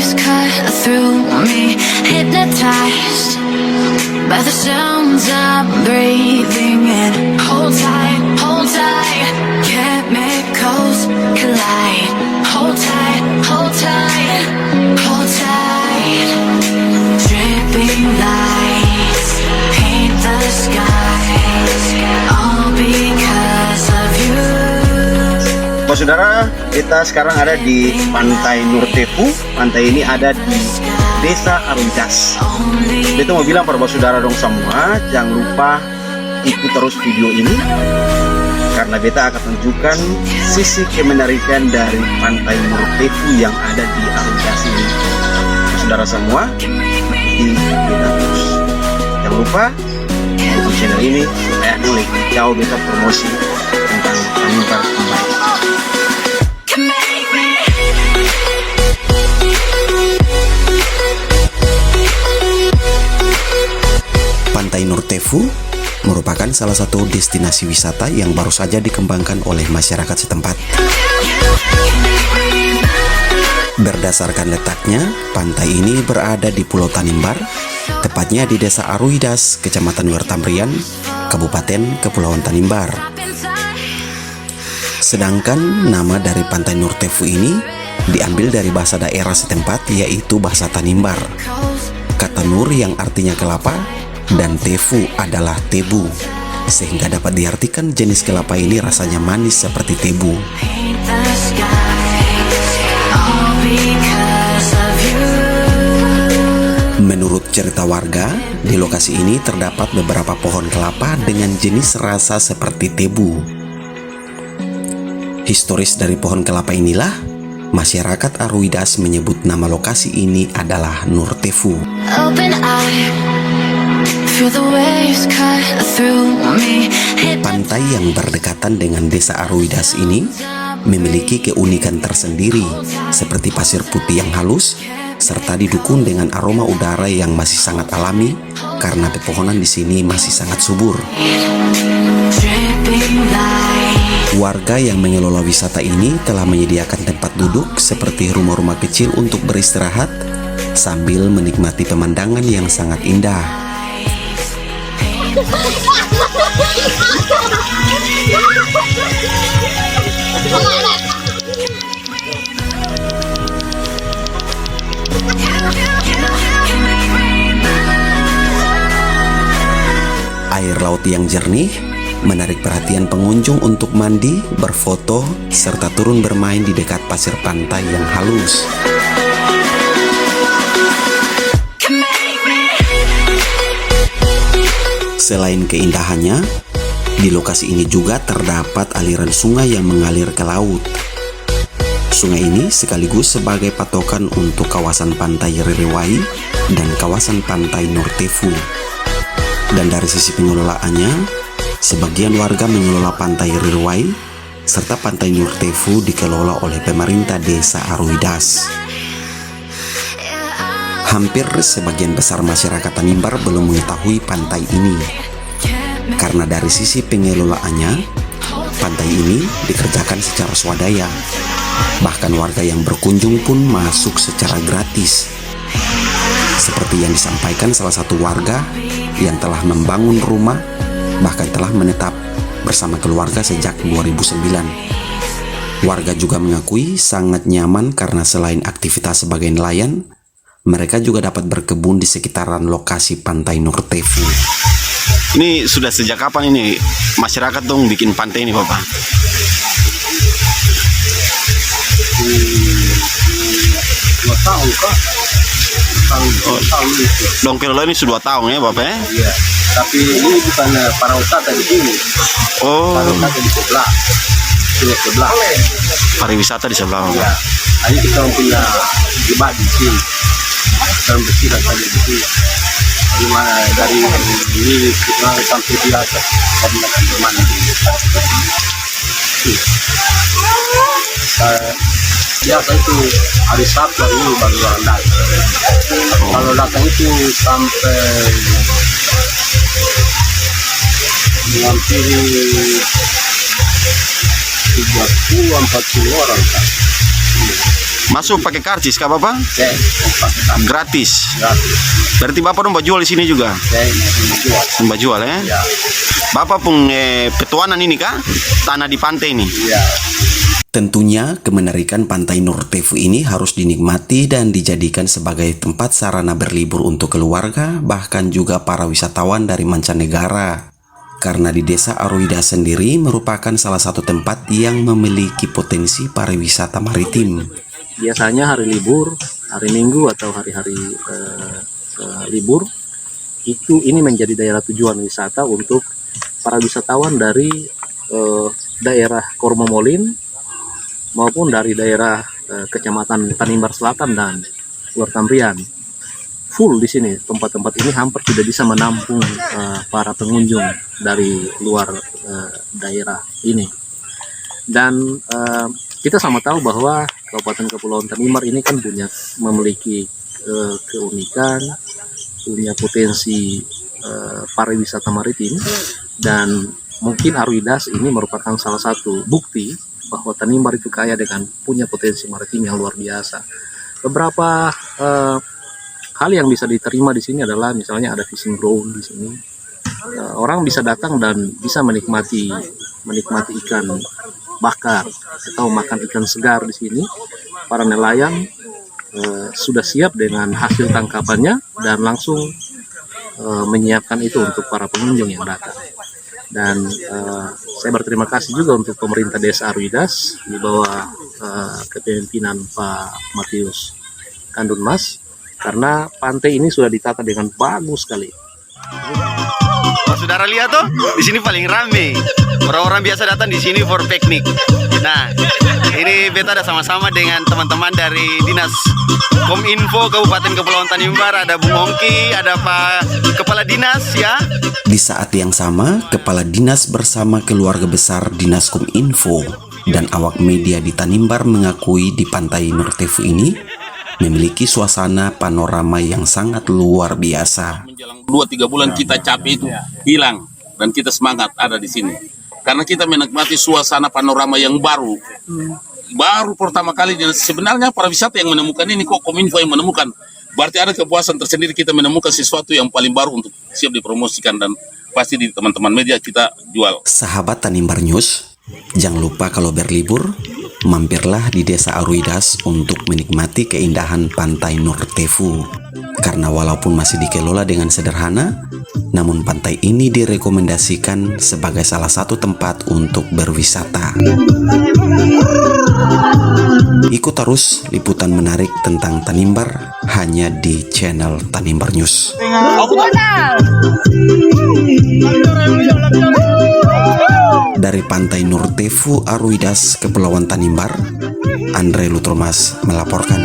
waves cut through me, hypnotized by the sounds I'm breathing in. Hold tight, chemicals collide. Hold tight, hold tight, hold tight. Dripping lights paint the skies, all because of you. Saudara, kita sekarang ada di Pantai Nur Tefu. Pantai ini ada di Desa Aruidas. Beta mau bilang para saudara dong semua, jangan lupa ikuti terus video ini karena beta akan tunjukkan sisi kemenarikan dari Pantai Nur Tefu yang ada di Aruidas ini. Saudara semua, ikuti beta terus. Jangan lupa dukung channel ini supaya lebih jauh beta promosi tentang Tanimbar kembali. Pantai Nur Tefu merupakan salah satu destinasi wisata yang baru saja dikembangkan oleh masyarakat setempat. Berdasarkan letaknya, pantai ini berada di Pulau Tanimbar, tepatnya di Desa Aruidas, Kecamatan Wertambrian, Kabupaten Kepulauan Tanimbar. Sedangkan nama dari Pantai Nur Tefu ini diambil dari bahasa daerah setempat, yaitu bahasa Tanimbar. Kata Nur yang artinya kelapa dan Tefu adalah tebu, sehingga dapat diartikan jenis kelapa ini rasanya manis seperti tebu. Menurut cerita warga, di lokasi ini terdapat beberapa pohon kelapa dengan jenis rasa seperti tebu. Historis dari pohon kelapa inilah, masyarakat Aruidas menyebut nama lokasi ini adalah Nur Tefu. Pantai yang berdekatan dengan Desa Aruidas ini memiliki keunikan tersendiri, seperti pasir putih yang halus, serta didukung dengan aroma udara yang masih sangat alami karena pepohonan di sini masih sangat subur. Warga yang mengelola wisata ini telah menyediakan tempat duduk seperti rumah-rumah kecil untuk beristirahat sambil menikmati pemandangan yang sangat indah. Air laut yang jernih menarik perhatian pengunjung untuk mandi, berfoto, serta turun bermain di dekat pasir pantai yang halus. Selain keindahannya, di lokasi ini juga terdapat aliran sungai yang mengalir ke laut. Sungai ini sekaligus sebagai patokan untuk kawasan pantai Ririwai dan kawasan pantai Nur Tefu. Dan dari sisi pengelolaannya, sebagian warga mengelola pantai Ririwai, serta pantai Nur Tefu dikelola oleh pemerintah Desa Aruidas. Hampir sebagian besar masyarakat Tanimbar belum mengetahui pantai ini, karena dari sisi pengelolaannya, pantai ini dikerjakan secara swadaya. Bahkan warga yang berkunjung pun masuk secara gratis. Seperti yang disampaikan salah satu warga yang telah membangun rumah, bahkan telah menetap bersama keluarga sejak 2009. Warga juga mengakui sangat nyaman karena selain aktivitas sebagai nelayan, mereka juga dapat berkebun di sekitaran lokasi Pantai Nur Tefu. Ini sudah sejak kapan ini masyarakat dong bikin pantai ini, Bapak? Dua tahun kak. Dong kelola ini sudah 2 tahun ya, Bapak ya? Iya. Tapi ini bukan pariwisata di sini. Oh. Pariwisata di sebelah. Sini sebelah. Pariwisata di sebelah. Iya. Hanya kita punya ibadah di sini. Kita bersihkan saja di sini. Dimana dari ini kita sampai di atas dari teman. Biasa itu hari Sabtu ini baru orang datang. Kalau datang itu sampai hampir 30-40 orang kan. Masuk pakai karcis kah Bapak? Saya pakai tambah Gratis. gratis. Berarti Bapak dong jual di sini juga? Saya mau jual. Mbak jual ya? Ya, Bapak pun petuanan ini kah? Tanah di pantai ini? ya. Tentunya kemenarikan Pantai Nur Tefu ini harus dinikmati dan dijadikan sebagai tempat sarana berlibur untuk keluarga, bahkan juga para wisatawan dari mancanegara. Karena di Desa Aruidas sendiri merupakan salah satu tempat yang memiliki potensi pariwisata maritim. Biasanya hari libur, hari Minggu atau hari-hari libur, ini menjadi daerah tujuan wisata untuk para wisatawan dari daerah Kormomolin maupun dari daerah Kecamatan Tanimbar Selatan dan Luar Tamrian. Full di sini, tempat-tempat ini hampir tidak bisa menampung para pengunjung dari luar daerah ini. Dan kita sama tahu bahwa Kabupaten Kepulauan Tanimbar ini kan memiliki keunikan, punya potensi pariwisata maritim, dan mungkin Aruidas ini merupakan salah satu bukti bahwa Tanimbar itu kaya dengan punya potensi maritim yang luar biasa. Beberapa hal yang bisa diterima di sini adalah misalnya ada fishing ground di sini. Orang bisa datang dan bisa menikmati ikan bakar atau makan ikan segar di sini. Para nelayan sudah siap dengan hasil tangkapannya dan langsung menyiapkan itu untuk para pengunjung yang datang. Dan saya berterima kasih juga untuk pemerintah Desa Aruidas di bawah kepemimpinan Pak Matius Kandunmas, karena pantai ini sudah ditata dengan bagus sekali. Oh, saudara lihat tuh, di sini paling rame. Orang-orang biasa datang di sini for piknik. Nah, ini beta ada sama-sama dengan teman-teman dari Dinas Kominfo Kabupaten Kepulauan Tanimbar. Ada Bung Hongki, ada Pak Kepala Dinas ya. Di saat yang sama, Kepala Dinas bersama keluarga besar Dinas Kominfo dan awak media di Tanimbar mengakui di Pantai Nur Tefu ini memiliki suasana panorama yang sangat luar biasa. Menjelang 2-3 bulan kita capek itu hilang dan kita semangat ada di sini. Karena kita menikmati suasana panorama yang baru. Baru pertama kali sebenarnya para wisata yang menemukan ini kok Kominfo yang menemukan. Berarti ada kepuasan tersendiri kita menemukan sesuatu yang paling baru untuk siap dipromosikan dan pasti di teman-teman media kita jual. Sahabat Tanimbar News, jangan lupa kalau berlibur, mampirlah di Desa Aruidas untuk menikmati keindahan Pantai Nur Tefu. Karena walaupun masih dikelola dengan sederhana, namun pantai ini direkomendasikan sebagai salah satu tempat untuk berwisata. Ikut terus liputan menarik tentang Tanimbar hanya di channel Tanimbar News. Dari Pantai Nur Tefu Aruidas, Kepulauan Tanimbar, Andre Lutromas melaporkan.